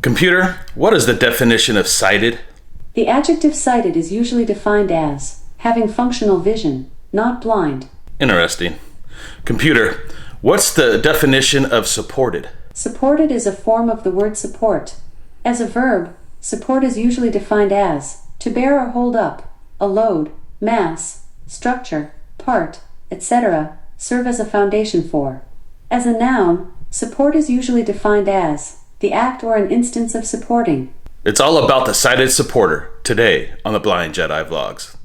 Computer, what is the definition of sighted? The adjective sighted is usually defined as having functional vision, not blind. Interesting. Computer, what's the definition of supported? Supported is a form of the word support. As a verb, support is usually defined as to bear or hold up, a load, mass, structure, part, etc., serve as a foundation for. As a noun, support is usually defined as the act or an instance of supporting. It's all about the sighted supporter today on the Blind Jedi Vlogs.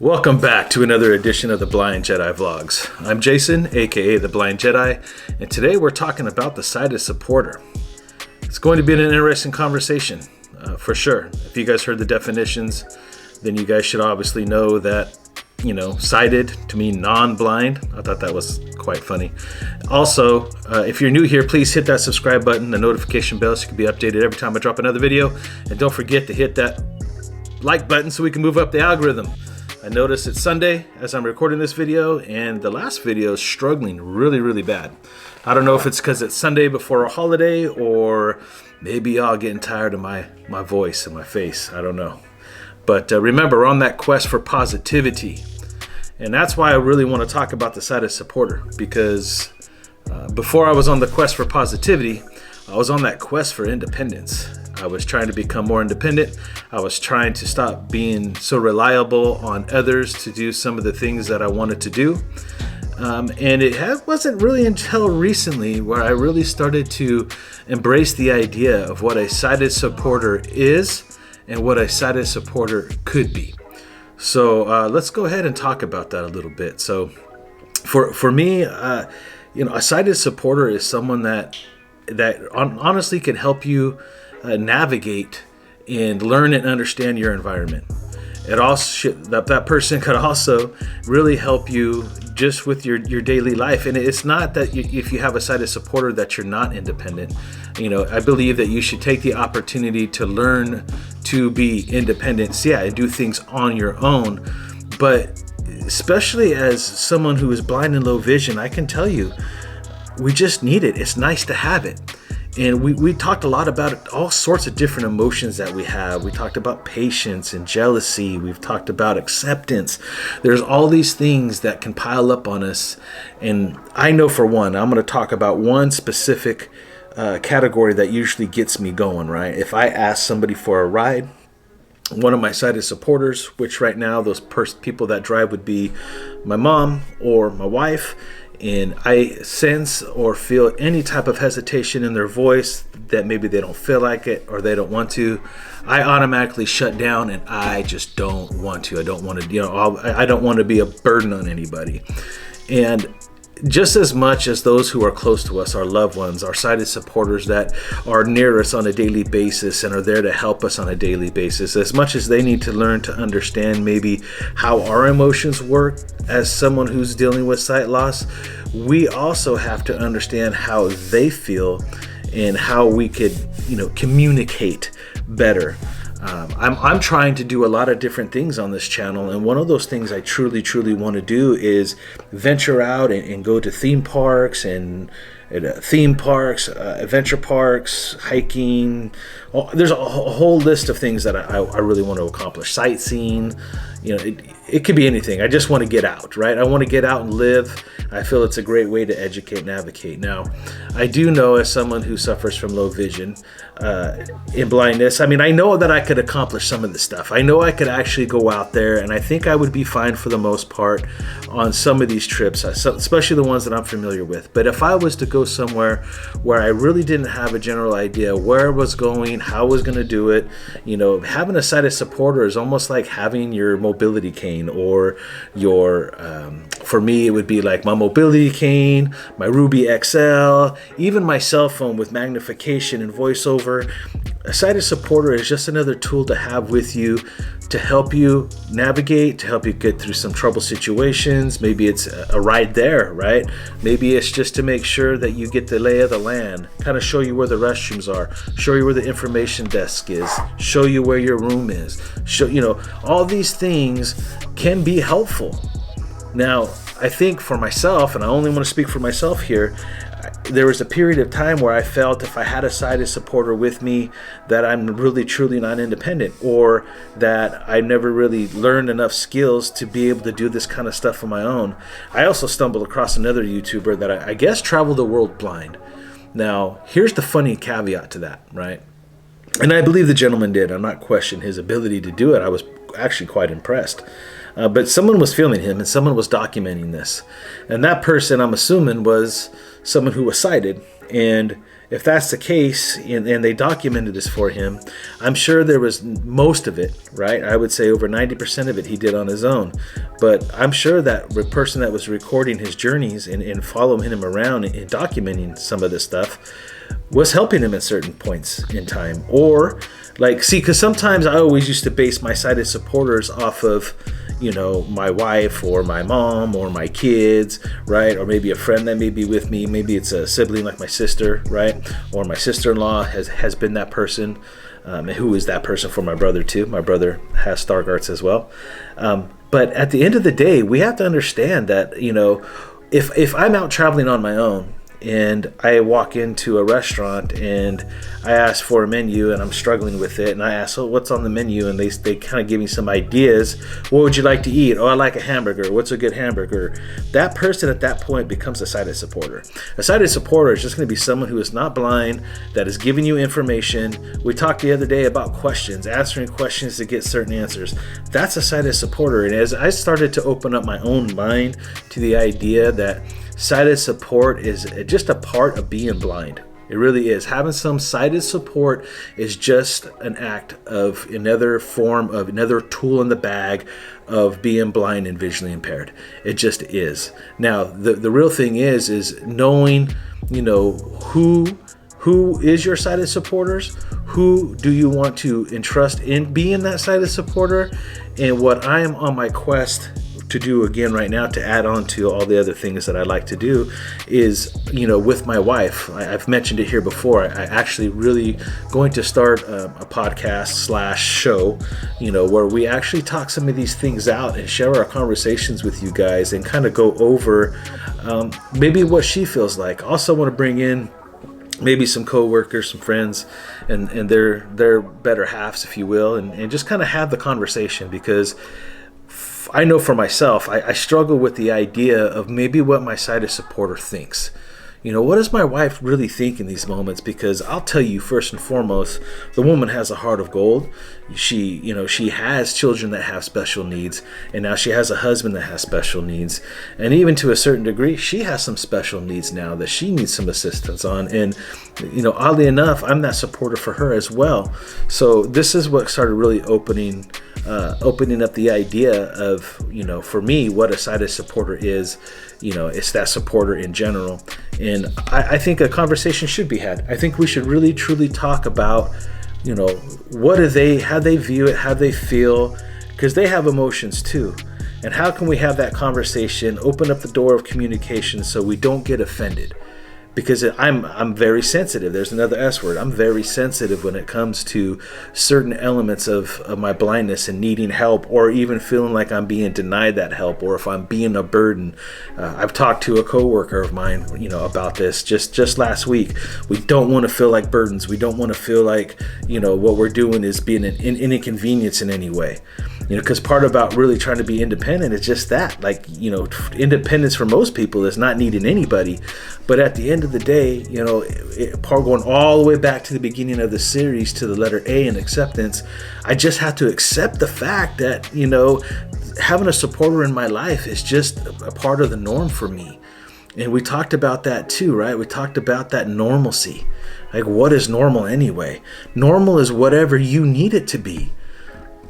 Welcome back to another edition of the Blind Jedi Vlogs. I'm Jason, aka the Blind Jedi, and today we're talking about the sighted supporter. It's going to be an interesting conversation, for sure. If you guys heard the definitions, then you guys should obviously know that, sighted to mean non-blind. I thought that was quite funny. Also, if you're new here, please hit that subscribe button, the notification bell, so you can be updated every time I drop another video. And don't forget to hit that like button so we can move up the algorithm. I noticed it's Sunday as I'm recording this video, and the last video is struggling really bad. I don't know if it's because it's Sunday before a holiday, or maybe y'all getting tired of my voice and my face. I don't know. But remember, we're on that quest for positivity. And that's why I really want to talk about the sighted supporter, because before I was on the quest for positivity, I was on that quest for independence. I was trying to become more independent. I was trying to stop being so reliable on others to do some of the things that I wanted to do. And it wasn't really until recently where I really started to embrace the idea of what a sighted supporter is and what a sighted supporter could be. So let's go ahead and talk about that a little bit. So for me, a sighted supporter is someone that honestly can help you navigate and learn and understand your environment. It also that person could also really help you just with your daily life. And it's not that if you have a sighted supporter that you're not independent. I believe that you should take the opportunity to learn to be independent, and do things on your own. But especially as someone who is blind and low vision, I can tell you, we just need it. It's nice to have it. And we talked a lot about it, all sorts of different emotions that we have. We talked about patience and jealousy. We've talked about acceptance. There's all these things that can pile up on us. And I know for one, I'm going to talk about one specific category that usually gets me going, right? If I ask somebody for a ride, one of my sighted supporters, which right now those people that drive would be my mom or my wife, and I sense or feel any type of hesitation in their voice that maybe they don't feel like it or they don't want to, I automatically shut down, and I just don't want to. I don't want to, I don't want to be a burden on anybody. And just as much as those who are close to us, our loved ones, our sighted supporters that are near us on a daily basis and are there to help us on a daily basis, as much as they need to learn to understand maybe how our emotions work as someone who's dealing with sight loss, we also have to understand how they feel and how we could, communicate better. I'm trying to do a lot of different things on this channel, and one of those things I truly want to do is venture out and go to theme parks and adventure parks, hiking. There's a whole list of things that I really want to accomplish. Sightseeing, it could be anything. I just want to get out, right? I want to get out and live. I feel it's a great way to educate, navigate. Now, I do know, as someone who suffers from low vision and blindness, I know that I could accomplish some of this stuff. I know I could actually go out there, and I think I would be fine for the most part on some of these trips, especially the ones that I'm familiar with. But if I was to go somewhere where I really didn't have a general idea where I was going, how I was going to do it, having a sighted supporter is almost like having your mobility cane or your For me, it would be like my mobility cane, my Ruby XL, even my cell phone with magnification and voiceover. A sighted supporter is just another tool to have with you to help you navigate, to help you get through some trouble situations. Maybe it's a ride there, right? Maybe it's just to make sure that you get the lay of the land, kind of show you where the restrooms are, show you where the information desk is, show you where your room is. All these things can be helpful. Now, I think for myself, and I only want to speak for myself here, there was a period of time where I felt if I had a sighted supporter with me that I'm really truly not independent, or that I never really learned enough skills to be able to do this kind of stuff on my own. I also stumbled across another YouTuber that I guess traveled the world blind. Now, here's the funny caveat to that, right? And I believe the gentleman did. I'm not questioning his ability to do it. I was actually quite impressed. But someone was filming him and someone was documenting this. And that person, I'm assuming, was someone who was sighted. And if that's the case, and they documented this for him, I'm sure there was most of it, right? I would say over 90% of it he did on his own. But I'm sure that the person that was recording his journeys and following him around and documenting some of this stuff was helping him at certain points in time. Or, because sometimes I always used to base my sighted supporters off of, my wife or my mom or my kids, right? Or maybe a friend that may be with me. Maybe it's a sibling like my sister, right? Or my sister-in-law has been that person, who is that person for my brother too. My brother has Stargardt's as well. But at the end of the day, we have to understand that, if I'm out traveling on my own, and I walk into a restaurant and I ask for a menu and I'm struggling with it, and I ask, what's on the menu? And they kind of give me some ideas. What would you like to eat? Oh, I like a hamburger. What's a good hamburger? That person at that point becomes a sighted supporter. A sighted supporter is just going to be someone who is not blind, that is giving you information. We talked the other day about questions, answering questions to get certain answers. That's a sighted supporter. And as I started to open up my own mind to the idea that sighted support is just a part of being blind. It really is. Having some sighted support is just an act of another tool in the bag of being blind and visually impaired. It just is. Now, the real thing is knowing, who is your sighted supporters, who do you want to entrust in being that sighted supporter, and what I am on my quest to do again right now, to add on to all the other things that I like to do, is with my wife. I've mentioned it here before. I actually really going to start a podcast / show, where we actually talk some of these things out and share our conversations with you guys and kind of go over maybe what she feels like. Also want to bring in maybe some co-workers, some friends, and their better halves, if you will, and just kind of have the conversation, because I know for myself, I struggle with the idea of maybe what my sighted supporter thinks. What does my wife really think in these moments? Because I'll tell you, first and foremost, the woman has a heart of gold. She has children that have special needs, and now she has a husband that has special needs. And even to a certain degree, she has some special needs now that she needs some assistance on. And, oddly enough, I'm that supporter for her as well. So this is what started really opening up the idea of, for me, what a sighted supporter is. It's that supporter in general. And I think a conversation should be had. I think we should really truly talk about, what do they, how they view it, how they feel, because they have emotions too. And how can we have that conversation, open up the door of communication so we don't get offended? Because I'm very sensitive. There's another S word. I'm very sensitive when it comes to certain elements of my blindness and needing help, or even feeling like I'm being denied that help, or if I'm being a burden. I've talked to a coworker of mine, about this just last week. We don't want to feel like burdens. We don't want to feel like, what we're doing is being an inconvenience in any way. Because part about really trying to be independent is just that. Independence for most people is not needing anybody. But at the end of the day, part going all the way back to the beginning of the series to the letter A in acceptance, I just have to accept the fact that, having a supporter in my life is just a part of the norm for me. And we talked about that too, right? We talked about that normalcy. Like, what is normal anyway? Normal is whatever you need it to be.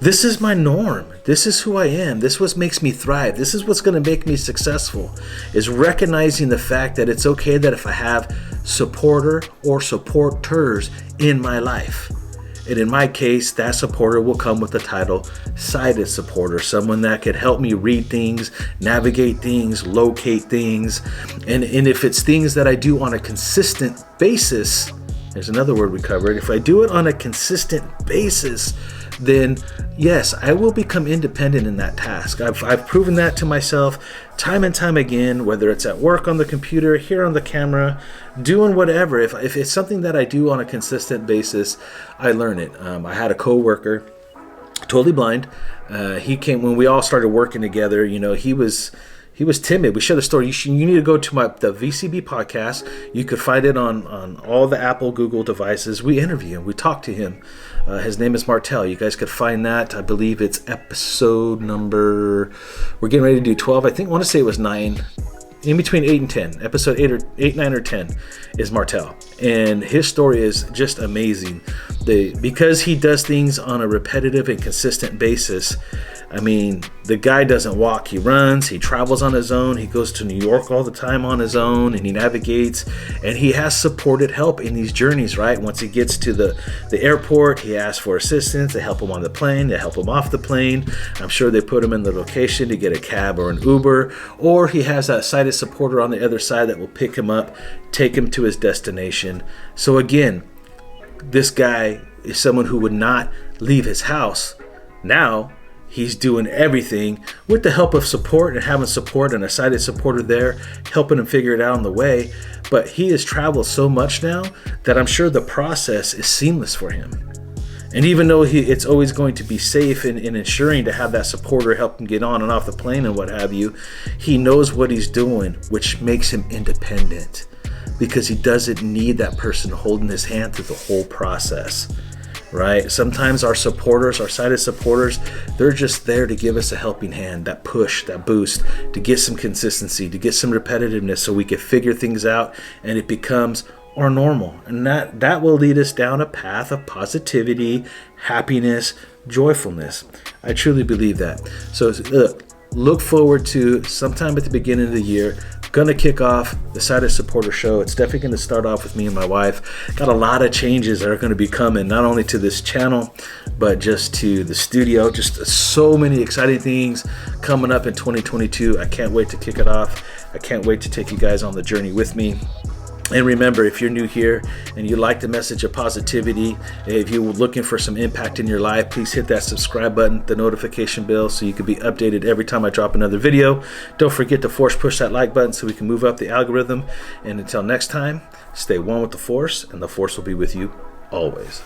This is my norm. This is who I am. This is what makes me thrive. This is what's going to make me successful, is recognizing the fact that it's okay that if I have supporter or supporters in my life. And in my case, that supporter will come with the title sighted supporter, someone that could help me read things, navigate things, locate things. And if it's things that I do on a consistent basis, there's another word we covered. If I do it on a consistent basis, then yes, I will become independent in that task. I've proven that to myself time and time again, whether it's at work on the computer, here on the camera, doing whatever. If it's something that I do on a consistent basis, I learn it. I had a coworker, totally blind. He came when we all started working together. He was timid. We share the story. You need to go to the VCB podcast. You could find it on all the Apple, Google devices. We interview him. We talk to him. His name is Martel. You guys could find that. I believe it's episode number. We're getting ready to do 12. I want to say it was 9. In between 8 and 10. Episode 8, 9, or 10 is Martel. And his story is just amazing. Because he does things on a repetitive and consistent basis. I mean, the guy doesn't walk, he runs, he travels on his own, he goes to New York all the time on his own, and he navigates, and he has supported help in these journeys, right? Once he gets to the airport, he asks for assistance. They help him on the plane, they help him off the plane. I'm sure they put him in the location to get a cab or an Uber, or he has that sighted supporter on the other side that will pick him up, take him to his destination. So again, this guy is someone who would not leave his house. Now, he's doing everything with the help of support and having support and a sighted supporter there, helping him figure it out on the way. But he has traveled so much now that I'm sure the process is seamless for him. And even though it's always going to be safe in ensuring to have that supporter help him get on and off the plane and what have you, he knows what he's doing, which makes him independent because he doesn't need that person holding his hand through the whole process. Right? Sometimes our supporters, our sighted supporters, they're just there to give us a helping hand, that push, that boost, to get some consistency, to get some repetitiveness so we can figure things out and it becomes our normal. And that will lead us down a path of positivity, happiness, joyfulness. I truly believe that. So look forward to sometime at the beginning of the year, going to kick off the Sighted Supporter Show. It's definitely going to start off with me and my wife. Got a lot of changes that are going to be coming, not only to this channel, but just to the studio. Just so many exciting things coming up in 2022. I can't wait to kick it off. I can't wait to take you guys on the journey with me. And remember, if you're new here and you like the message of positivity, if you're looking for some impact in your life, please hit that subscribe button, the notification bell, so you can be updated every time I drop another video. Don't forget to force push that like button so we can move up the algorithm. And until next time, stay one with the force, and the force will be with you always.